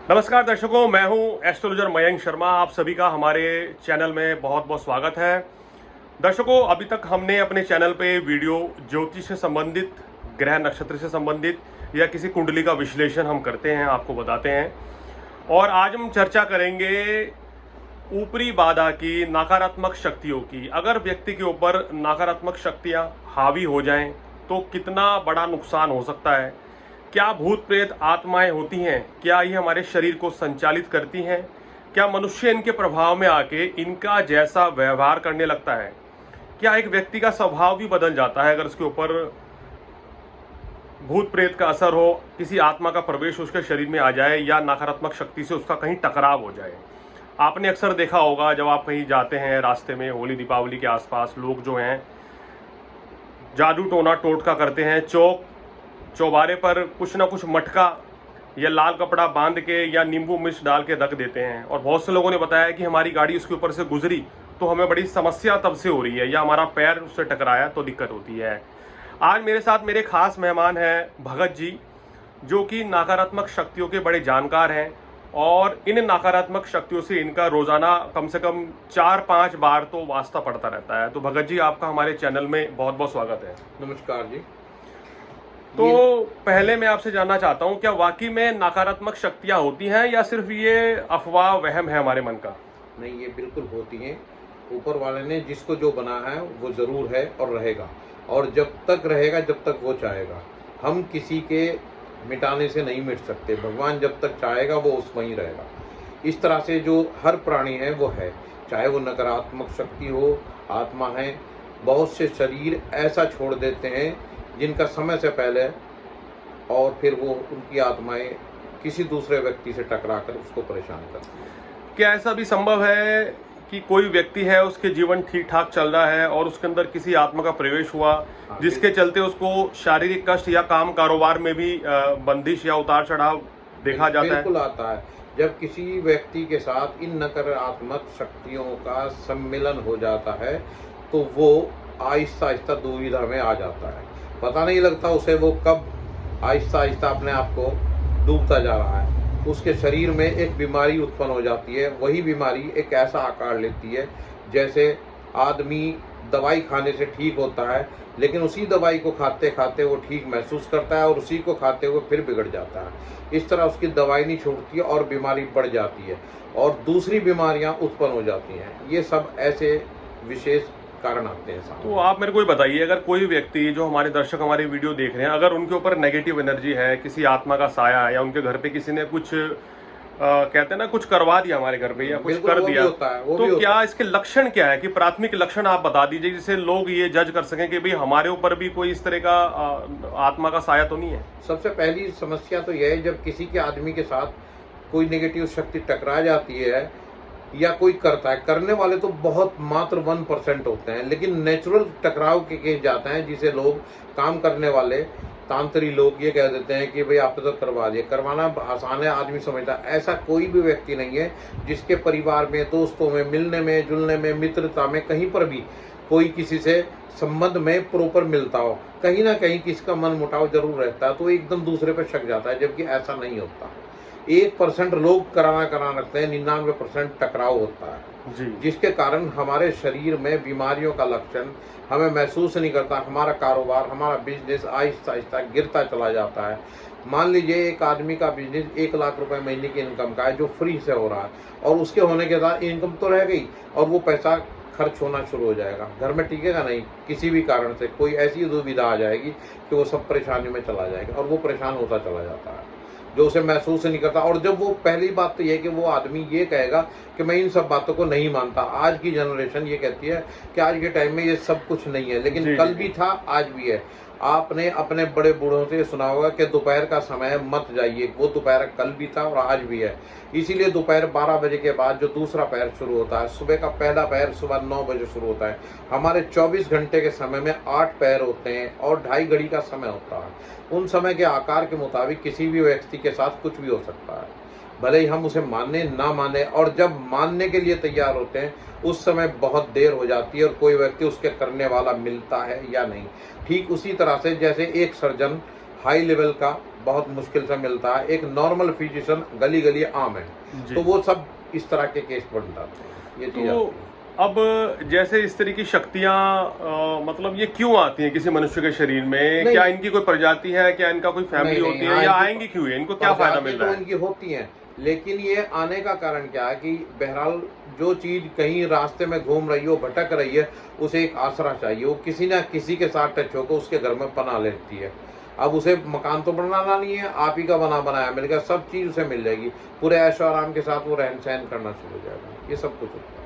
नमस्कार दर्शकों, मैं हूं एस्ट्रोलॉजर मयंक शर्मा। आप सभी का हमारे चैनल में बहुत बहुत स्वागत है। दर्शकों, अभी तक हमने अपने चैनल पे वीडियो ज्योतिष से संबंधित, ग्रह नक्षत्र से संबंधित या किसी कुंडली का विश्लेषण हम करते हैं, आपको बताते हैं। और आज हम चर्चा करेंगे ऊपरी बाधा की, नकारात्मक शक्तियों की। अगर व्यक्ति के ऊपर नकारात्मक शक्तियां हावी हो जाएं तो कितना बड़ा नुकसान हो सकता है। क्या भूत प्रेत आत्माएं होती हैं? क्या ये हमारे शरीर को संचालित करती हैं? क्या मनुष्य इनके प्रभाव में आके इनका जैसा व्यवहार करने लगता है? क्या एक व्यक्ति का स्वभाव भी बदल जाता है अगर उसके ऊपर भूत प्रेत का असर हो, किसी आत्मा का प्रवेश उसके शरीर में आ जाए या नकारात्मक शक्ति से उसका कहीं टकराव हो जाए? आपने अक्सर देखा होगा, जब आप कहीं जाते हैं रास्ते में, होली दीपावली के आसपास लोग जो हैं जादू टोना टोटका करते हैं, चौबारे पर कुछ ना कुछ मटका या लाल कपड़ा बांध के या नींबू मिर्च डाल के रख देते हैं। और बहुत से लोगों ने बताया कि हमारी गाड़ी उसके ऊपर से गुजरी तो हमें बड़ी समस्या तब से हो रही है, या हमारा पैर उससे टकराया तो दिक्कत होती है। आज मेरे साथ मेरे खास मेहमान हैं भगत जी, जो कि नकारात्मक शक्तियों के बड़े जानकार हैं। और इन नकारात्मक शक्तियों से इनका रोजाना कम से कम 4-5 बार तो वास्ता पड़ता रहता है। तो भगत जी, आपका हमारे चैनल में बहुत बहुत स्वागत है। नमस्कार जी। तो पहले मैं आपसे जानना चाहता हूं, क्या वाकई में नकारात्मक शक्तियां होती हैं या सिर्फ ये अफवाह वहम है हमारे मन का? नहीं, ये बिल्कुल होती हैं। ऊपर वाले ने जिसको जो बना है वो जरूर है और रहेगा, और जब तक रहेगा जब तक वो चाहेगा। हम किसी के मिटाने से नहीं मिट सकते। भगवान जब तक चाहेगा वो उसमें ही रहेगा। इस तरह से जो हर प्राणी है वो है, चाहे वो नकारात्मक शक्ति हो, आत्मा है। बहुत से शरीर ऐसा छोड़ देते हैं जिनका समय से पहले, और फिर वो उनकी आत्माएं किसी दूसरे व्यक्ति से टकरा कर उसको परेशान करती हैं। क्या ऐसा भी संभव है कि कोई व्यक्ति है, उसके जीवन ठीक ठाक चल रहा है और उसके अंदर किसी आत्मा का प्रवेश हुआ, जिसके चलते उसको शारीरिक कष्ट या काम कारोबार में भी बंदिश या उतार चढ़ाव देखा जाता है? बिल्कुल आता है। जब किसी व्यक्ति के साथ इन नकारात्मक शक्तियों का सम्मिलन हो जाता है तो वो आहिस्ता आहिस्ता दुविधा में आ जाता है। पता नहीं लगता उसे वो कब आहिस्ता आहिस्ता अपने आप को डूबता जा रहा है। उसके शरीर में एक बीमारी उत्पन्न हो जाती है। वही बीमारी एक ऐसा आकार लेती है जैसे आदमी दवाई खाने से ठीक होता है, लेकिन उसी दवाई को खाते खाते वो ठीक महसूस करता है और उसी को खाते हुए फिर बिगड़ जाता है। इस तरह उसकी दवाई नहीं छूटती है और बीमारी बढ़ जाती है और दूसरी बीमारियां उत्पन्न हो जाती हैं। ये सब ऐसे विशेष कारण आते हैं सामने। तो आप मेरे को ये बताइए, अगर कोई व्यक्ति, जो हमारे दर्शक हमारी वीडियो देख रहे हैं, अगर उनके ऊपर नेगेटिव एनर्जी है, किसी आत्मा का साया है, या उनके घर पे किसी ने कुछ कहते हैं ना, कुछ करवा दिया हमारे घर पे या कुछ कर दिया, तो क्या इसके लक्षण क्या है? कि प्राथमिक लक्षण आप बता दीजिए जिससे लोग ये जज कर सकें कि भाई हमारे ऊपर भी कोई इस तरह का आत्मा का साया तो नहीं है। सबसे पहली समस्या तो यह है, जब किसी के आदमी के साथ कोई नेगेटिव शक्ति टकरा जाती है या कोई करता है, करने वाले तो बहुत मात्र 1% होते हैं, लेकिन नेचुरल टकराव के केस जाते हैं जिसे लोग, काम करने वाले तांत्रिक लोग ये कह देते हैं कि भाई आपने तो करवा दिया। करवाना आसान है, आदमी समझता है। ऐसा कोई भी व्यक्ति नहीं है जिसके परिवार में, दोस्तों में, मिलने में, जुलने में, मित्रता में, कहीं पर भी कोई किसी से संबंध में प्रॉपर मिलता हो, कहीं ना कहीं किसका मन मुटाव जरूर रहता है, तो एकदम दूसरे पर शक जाता है, जबकि ऐसा नहीं होता। 1% लोग करा रखते हैं, 99% टकराव होता है जी। जिसके कारण हमारे शरीर में बीमारियों का लक्षण हमें महसूस नहीं करता। हमारा कारोबार, हमारा बिजनेस आहिस्ता आहिस्ता गिरता चला जाता है। मान लीजिए एक आदमी का बिजनेस 1 लाख रुपए महीने की इनकम का है, जो फ्री से हो रहा है, और उसके होने के बाद इनकम तो रह गई और वो पैसा खर्च होना शुरू हो जाएगा। घर में टिकेगा नहीं, किसी भी कारण से कोई ऐसी दुविधा आ जाएगी कि वो सब परेशानी में चला जाएगा और वो परेशान होता चला जाता है, जो उसे महसूस नहीं करता। और जब वो, पहली बात तो ये कि वो आदमी ये कहेगा कि मैं इन सब बातों को नहीं मानता। आज की जनरेशन ये कहती है कि आज के टाइम में ये सब कुछ नहीं है, लेकिन कल भी था, आज भी है। आपने अपने बड़े बूढ़ों से सुना होगा कि दोपहर का समय मत जाइए। वो दोपहर कल भी था और आज भी है। इसीलिए दोपहर 12 बजे के बाद जो दूसरा पहर शुरू होता है, सुबह का पहला पहर सुबह 9 बजे शुरू होता है। हमारे 24 घंटे के समय में 8 पहर होते हैं और 2.5 घड़ी का समय होता है। उन समय के आकार के मुताबिक किसी भी व्यक्ति के साथ कुछ भी हो सकता है, भले ही हम उसे माने ना माने। और जब मानने के लिए तैयार होते हैं उस समय बहुत देर हो जाती है और कोई व्यक्ति उसके करने वाला मिलता है या नहीं। ठीक उसी तरह से जैसे एक सर्जन हाई लेवल का बहुत मुश्किल से मिलता है। एक नॉर्मल फिजिशियन गली गली आम है, जी। तो वो सब इस तरह के केस बन जाते हैं। ये चीज़ तो आती है। अब जैसे इस तरह की शक्तियां मतलब ये क्यों आती हैं किसी मनुष्य के शरीर में? नहीं, क्या इनकी कोई प्रजाति है, क्या इनका कोई फैमिली नहीं, होती हाँ, है, या इनकी आएंगी क्यों है? इनको क्या फायदा मिल प्रजातियां रहा तो है? इनकी होती हैं, लेकिन ये आने का कारण क्या है कि बहरहाल जो चीज़ कहीं रास्ते में घूम रही हो, भटक रही है, उसे एक आसरा चाहिए। वो किसी ना किसी के साथ टच होकर उसके घर में पनाह लेती है। अब उसे मकान तो बनाना नहीं है, आप ही का बना बनाया मिल गया, सब चीज़ उसे मिल जाएगी, पूरे ऐशो आराम के साथ वो रहन सहन करना शुरू हो जाएगा। ये सब कुछ होता है।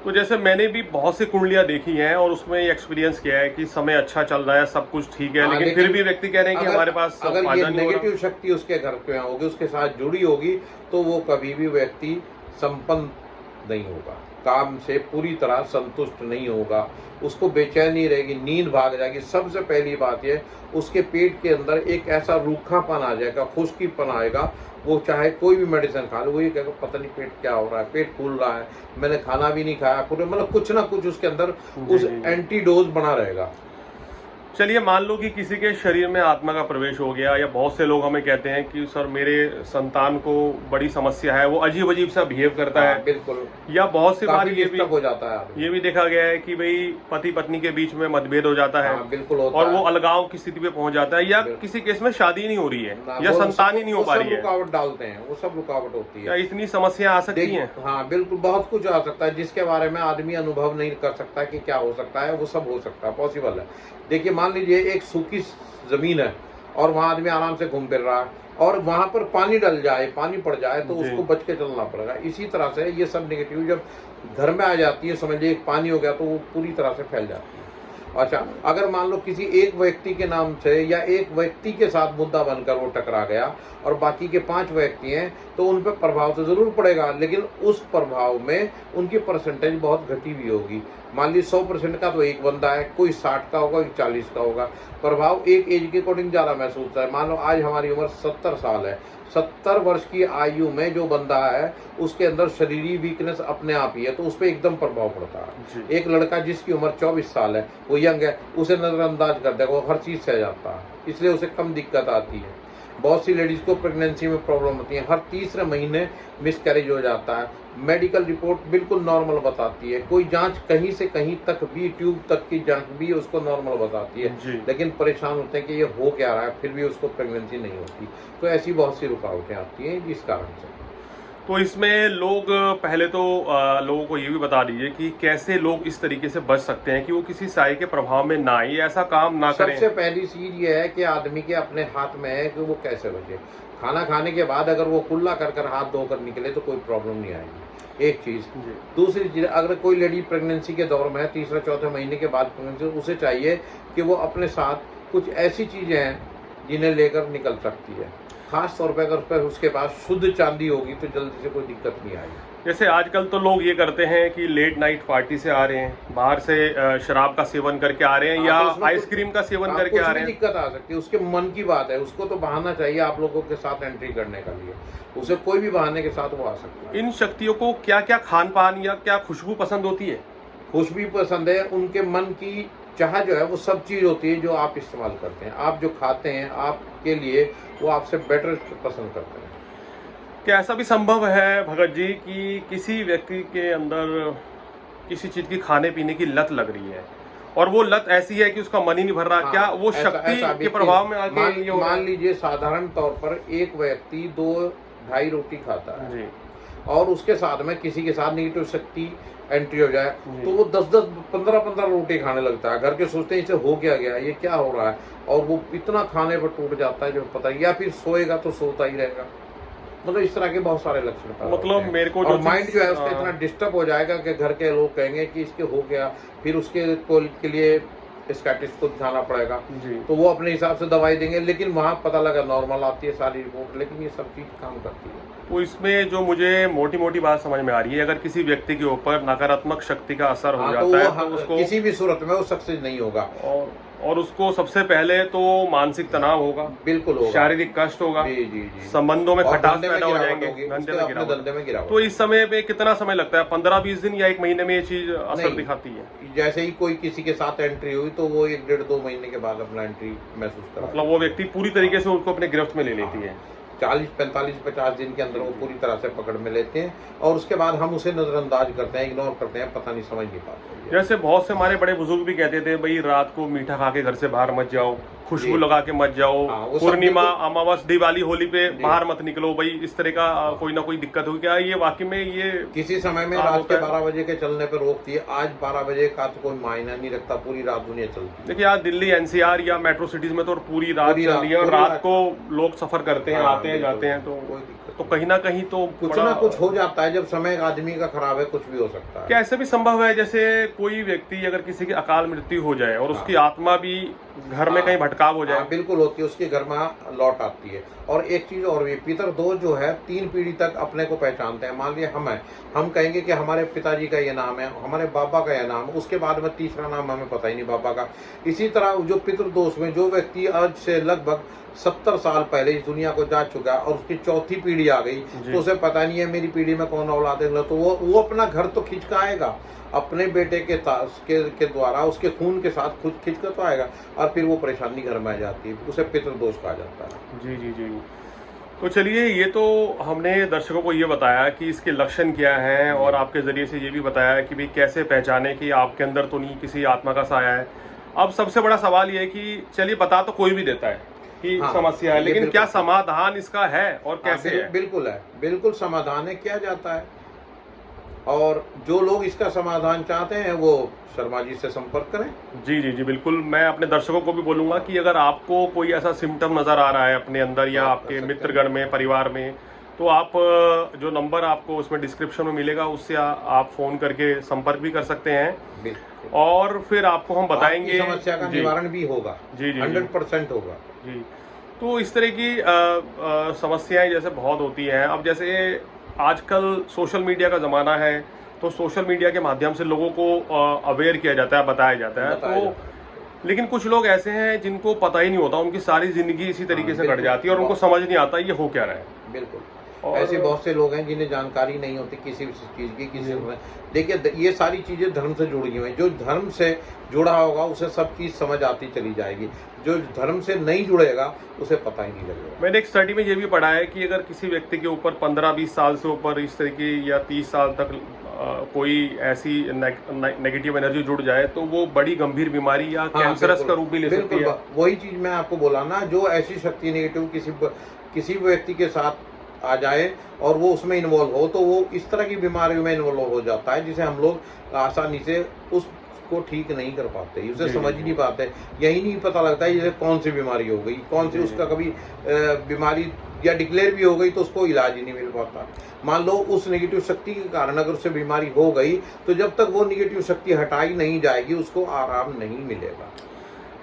तो जैसे मैंने भी बहुत सी कुंडलियां देखी हैं और उसमें ये एक्सपीरियंस किया है कि समय अच्छा चल रहा है, सब कुछ ठीक है, हाँ, लेकिन फिर भी व्यक्ति कह रहे हैं कि हमारे पास अगर ये फायदा नहीं हो नेगेटिव रहा। शक्ति उसके घर पे होगी, उसके साथ जुड़ी होगी, तो वो कभी भी व्यक्ति संपन्न नहीं होगा, काम से पूरी तरह संतुष्ट नहीं होगा, उसको बेचैनी रहेगी, नींद भाग जाएगी। सबसे पहली बात ये, उसके पेट के अंदर एक ऐसा रूखापन आ जाएगा, खुश्कीपन आएगा। वो चाहे कोई भी मेडिसिन खा लो, वो ये कहेगा पता नहीं पेट क्या हो रहा है, पेट फूल रहा है, मैंने खाना भी नहीं खाया, पूरे मतलब कुछ ना कुछ उसके अंदर जी, उस जी। एंटीडोज बना रहेगा। चलिए मान लो कि किसी के शरीर में आत्मा का प्रवेश हो गया, या बहुत से लोग हमें कहते हैं कि सर मेरे संतान को बड़ी समस्या है, वो अजीब अजीब सा बिहेव करता हाँ, है, बिल्कुल या बहुत सी बार काफी ये भी डिस्टर्ब हो जाता है आदमी। ये भी देखा गया है कि भाई पति पत्नी के बीच में मतभेद हो जाता है, हाँ, बिल्कुल होता और है। वो अलगाव की स्थिति पे पहुंच जाता है, या बिल्कुल। किसी केस में शादी नहीं हो रही है, ना, या वो संतान सब- ही नहीं हो वो पा सब रही है। रुकावट डालते हैं, वो सब रुकावट होती क्या है। इतनी समस्या आ सकती हैं? हाँ, बिल्कुल बहुत कुछ आ सकता है, जिसके बारे में आदमी अनुभव नहीं कर सकता कि क्या हो सकता है, वो सब हो सकता है, पॉसिबल है। देखिए मान लीजिए एक सूखी जमीन है और वहाँ आदमी आराम से घूम फिर रहा है, और वहाँ पर पानी डल जाए, पानी पड़ जाए, तो जी। उसको बच के चलना पड़ेगा। इसी तरह से ये सब नेगेटिव जब घर में आ जाती है, समझिए एक पानी हो गया, तो वो पूरी तरह से फैल जाती है। अच्छा, अगर मान लो किसी एक व्यक्ति के नाम से या एक व्यक्ति के साथ मुद्दा बनकर वो टकरा गया, और बाकी के 5 व्यक्ति हैं, तो उन पर प्रभाव तो जरूर पड़ेगा, लेकिन उस प्रभाव में उनकी परसेंटेज बहुत घटी हुई होगी। मान लीजिए 100% का तो एक बंदा है, कोई 60 का होगा, कोई 40 का होगा। प्रभाव एक एज के अकॉर्डिंग ज़्यादा महसूस होता है। मान लो आज हमारी उम्र 70 साल है, 70 वर्ष की आयु में जो बंदा है, उसके अंदर शरीरी वीकनेस अपने आप ही है, तो उस पर एकदम प्रभाव पड़ता है। जी। एक लड़का जिसकी उम्र 24 साल है, वो यंग है, उसे नज़रअंदाज कर देगा, वो हर चीज़ सह जाता है, इसलिए उसे कम दिक्कत आती है। बहुत सी लेडीज़ को प्रेगनेंसी में प्रॉब्लम होती है, हर तीसरे महीने मिसकैरेज हो जाता है। मेडिकल रिपोर्ट बिल्कुल नॉर्मल बताती है, कोई जांच कहीं से कहीं तक भी, ट्यूब तक की जांच भी उसको नॉर्मल बताती है, जी। लेकिन परेशान होते हैं कि ये हो क्या रहा है, फिर भी उसको प्रेगनेंसी नहीं होती। तो ऐसी बहुत सी रुकावटें आती हैं जिस कारण से। तो इसमें लोग पहले तो लोगों को ये भी बता दीजिए कि कैसे लोग इस तरीके से बच सकते हैं कि वो किसी साई के प्रभाव में ना आए, ऐसा काम ना करें। सबसे पहली चीज ये है कि आदमी के अपने हाथ में है कि वो कैसे बचे। खाना खाने के बाद अगर वो कुल्ला कर हाथ धोकर निकले तो कोई प्रॉब्लम नहीं आएगी, एक चीज। जी। दूसरी चीज, अगर कोई लेडी प्रेगनेंसी के दौर में है, तीसरे चौथे महीने के बाद प्रेगनेंसी, उसे चाहिए कि वो अपने साथ कुछ ऐसी चीजें हैं जिन्हें लेकर निकल सकती है। खास तौर पर अगर उसके पास शुद्ध चांदी होगी तो जल्दी से कोई दिक्कत नहीं आएगी। जैसे आजकल तो लोग ये करते हैं कि लेट नाइट पार्टी से आ रहे हैं, बाहर से शराब का सेवन करके आ रहे हैं, या हाँ, तो उसमें आइसक्रीम का सेवन हाँ, करके कुछ आ भी रहे हैं। दिक्कत आ सकती है, उसके मन की बात है, उसको तो बहाना चाहिए आप लोगों के साथ एंट्री करने का लिए, उसे कोई भी बहाने के साथ वो आ सकता है। इन शक्तियों को क्या क्या खान पान या क्या खुशबू पसंद होती है? खुश भी पसंद है, उनके मन की चाह जो है वो सब चीज़ होती है जो आप इस्तेमाल करते हैं। आप जो खाते हैं आपके लिए वो आपसे बेटर पसंद करते हैं। क्या ऐसा भी संभव है भगत जी कि किसी व्यक्ति के अंदर किसी चीज की खाने पीने की लत लग रही है, और वो लत ऐसी है कि उसका मन ही नहीं भर रहा? हाँ, क्या वो ऐसा शक्ति भी के प्रभाव में आके ये हो रहा मान है? लीजिए साधारण तौर पर एक व्यक्ति 2-2.5 रोटी खाता है, जी। और उसके साथ में किसी के साथ नेगेटिव शक्ति एंट्री हो जाए, जी। तो वो 10-10, 15-15 रोटी खाने लगता है। घर के सोचते हैं इसे हो क्या गया, ये क्या हो रहा है, और वो इतना खाने पर टूट जाता है जो पता ही, या फिर सोएगा तो सोता ही रहेगा। मतलब इस तरह के बहुत सारे लक्षण पैदा होते मतलब हैं। मेरे को और जो माइंड जो है उसका हाँ। इतना डिस्टर्ब हो जाएगा कि घर के लोग कहेंगे कि इसके हो गया, फिर उसके के लिए स्कैटिस्ट को दिखाना पड़ेगा, जी। तो वो अपने हिसाब से दवाई देंगे, लेकिन वहाँ पता लगा नॉर्मल आती है सारी रिपोर्ट, लेकिन ये सब चीज़ काम करती है। तो इसमें जो मुझे मोटी मोटी बात समझ में आ रही है, अगर किसी व्यक्ति के ऊपर नकारात्मक शक्ति का असर हो हाँ, जाता है तो तो उसको किसी भी सूरत में वो सक्सेस नहीं होगा। और उसको सबसे पहले तो मानसिक तनाव होगा, बिल्कुल होगा, शारीरिक कष्ट होगा, जी जी जी, संबंधों में और खटास धंधे में पैदा हो गिरावट जाएंगे, होगी, धंधे उसके में अपने गिरावट। धंधे में गिरावट। तो इस समय पे कितना समय लगता है, 15-20 दिन या 1 महीने में ये चीज असर नहीं, दिखाती है? जैसे ही कोई किसी के साथ एंट्री हुई तो वो 1 डेढ़ 2 महीने के बाद अपना एंट्री महसूस करा, मतलब वो व्यक्ति पूरी तरीके से उसको अपने गिरफ्त में ले लेती है। 40, 45, 50 दिन के अंदर वो पूरी तरह से पकड़ में लेते हैं और उसके बाद हम उसे नजरअंदाज करते हैं, इग्नोर करते हैं, पता नहीं, समझ नहीं पाते। जैसे बहुत से हमारे बड़े बुजुर्ग भी कहते थे भाई रात को मीठा खा के घर से बाहर मत जाओ, खुशबू जी। लगा के मत जाओ, हाँ, वो सब पूर्णिमा, बिल्कुल- अमावस, दिवाली, होली पे जी। बाहर मत निकलो भाई, इस तरह का कोई ना कोई दिक्कत होगी क्या? ये वाकई में ये किसी समय में हाँ, रात होता के है। 12 बजे के चलने पर रोकती है, आज 12 बजे का तो कोई मायना नहीं रखता, पूरी रात दुनिया चलती है। देखिए आज दिल्ली एनसीआर या मेट्रो सिटीज में तो पूरी रात पूरी चल रात- रही है और पूरी रात रात। को लोग सफर करते हैं, हाँ, आते हैं, बिल्कुल, जाते हैं, तो कोई दिक्कत तो नहीं। कहीं ना कहीं तो कुछ बड़ा- ना कुछ हो जाता है, जब समय आदमी का खराब है कुछ भी हो सकता है। क्या ऐसे भी संभव है जैसे कोई व्यक्ति अगर किसी की अकाल मृत्यु हो जाए और उसकी आत्मा भी घर में हाँ। कहीं भटकाव हो जाए? हाँ, बिल्कुल होती है, उसके घर में लौट आती है। और एक चीज और भी, पितर दोष जो है 3 पीढ़ी तक अपने को पहचानते हैं। मान लिया हम हैं, हम कहेंगे कि हमारे पिताजी का ये नाम है, हमारे बाबा का ये नाम है, उसके बाद में तीसरा नाम हमें पता ही नहीं बाबा का। इसी तरह जो पितृदोष में जो व्यक्ति आज से लगभग 70 साल पहले इस दुनिया को जा चुका है और उसकी चौथी पीढ़ी आ गई जी। तो उसे पता नहीं है मेरी पीढ़ी में कौन औलाद है, तो वो अपना घर तो खींच का आएगा अपने बेटे के द्वारा, उसके खून के साथ खुद खींच कर तो आएगा और फिर वो परेशानी घर में आ जाती है, उसे पितृदोष कहा जाता है। जी जी जी। तो चलिए, ये तो हमने दर्शकों को ये बताया कि इसके लक्षण क्या हैं और आपके ज़रिए से ये भी बताया कि भाई कैसे पहचाने कि आपके अंदर तो नहीं किसी आत्मा का साया है। अब सबसे बड़ा सवाल ये है कि चलिए बता तो कोई भी देता है कि हाँ, समस्या है, ये लेकिन बिल्कुल क्या समाधान इसका है और हाँ, कैसे है? बिल्कुल है, बिल्कुल समाधान है, किया जाता है। और जो लोग इसका समाधान चाहते हैं वो शर्मा जी से संपर्क करें। जी जी जी, बिल्कुल। मैं अपने दर्शकों को भी बोलूँगा कि अगर आपको कोई ऐसा सिम्टम नज़र आ रहा है अपने अंदर या आप आपके कर सकते मित्रगण में, परिवार में, तो आप जो नंबर आपको उसमें डिस्क्रिप्शन में मिलेगा उससे आप फ़ोन करके संपर्क भी कर सकते हैं बिल्कुल, और फिर आपको हम बताएंगे। आपकी समस्या का जी, निवारण भी होगा, जी जी जी 100% होगा। जी। तो इस तरह की समस्याएं जैसे बहुत होती हैं। अब जैसे आजकल सोशल मीडिया का ज़माना है, तो सोशल मीडिया के माध्यम से लोगों को अवेयर किया जाता है, बताया जाता है। बताया तो जाता है। लेकिन कुछ लोग ऐसे हैं जिनको पता ही नहीं होता, उनकी सारी ज़िंदगी इसी तरीके से कट बिल्कुल। जाती है और उनको समझ नहीं आता ये हो क्या रहा है। बिल्कुल, और ऐसे बहुत से लोग हैं जिन्हें जानकारी नहीं होती किसी भी चीज़ की, किसी में। देखिए ये सारी चीज़ें धर्म से जुड़ी हुई हैं, जो धर्म से जुड़ा होगा उसे सब चीज़ समझ आती चली जाएगी, जो धर्म से नहीं जुड़ेगा उसे पता ही नहीं लगेगा। मैंने एक स्टडी में ये भी पढ़ा है कि अगर किसी व्यक्ति के ऊपर 15-20 साल से ऊपर इस तरीके या 30 साल तक कोई ऐसी नेगेटिव एनर्जी जुड़ जाए तो वो बड़ी गंभीर बीमारी या कैंसरस का रूप भी ले सकती है। वही चीज़ मैं आपको बोला ना, जो ऐसी शक्ति नेगेटिव किसी व्यक्ति के साथ आ जाए और वो उसमें इन्वॉल्व हो तो वो इस तरह की बीमारियों में इन्वॉल्व हो जाता है जिसे हम लोग आसानी से उसको ठीक नहीं कर पाते, उसे जी, समझ जी। नहीं पाते। यही नहीं पता लगता है जैसे कौन सी बीमारी हो गई, कौन सी जी। उसका कभी बीमारी या डिक्लेयर भी हो गई तो उसको इलाज ही नहीं मिल पाता। मान लो उस नेगेटिव शक्ति के कारण अगर उसे बीमारी हो गई तो जब तक वो नेगेटिव शक्ति हटाई नहीं जाएगी उसको आराम नहीं मिलेगा।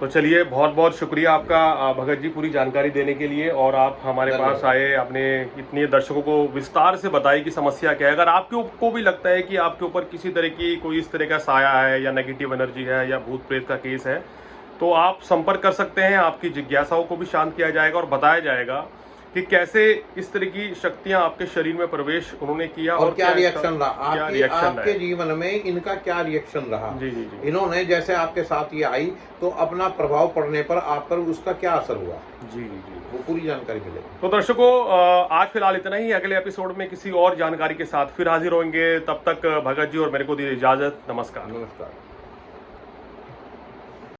तो चलिए, बहुत बहुत शुक्रिया आपका भगत जी पूरी जानकारी देने के लिए, और आप हमारे पास आए, आपने इतने दर्शकों को विस्तार से बताई कि समस्या क्या है। अगर आपके को भी लगता है कि आपके ऊपर किसी तरह की कोई इस तरह का साया है या नेगेटिव एनर्जी है या भूत प्रेत का केस है तो आप संपर्क कर सकते हैं। आपकी जिज्ञासाओं को भी शांत किया जाएगा और बताया जाएगा कि कैसे इस तरह की शक्तियां आपके शरीर में प्रवेश उन्होंने किया और क्या रिएक्शन रहा, आपके है। जीवन में इनका क्या रिएक्शन रहा। जी जी जी इन्होंने जैसे आपके साथ ये आई तो अपना प्रभाव पड़ने पर आप पर उसका क्या असर हुआ, जी जी। वो पूरी जानकारी मिलेगी। तो दर्शकों, आज फिलहाल इतना ही। अगले एपिसोड में किसी और जानकारी के साथ फिर हाजिर होंगे। तब तक भगत जी और मेरे को दीजिए इजाजत। नमस्कार। नमस्कार।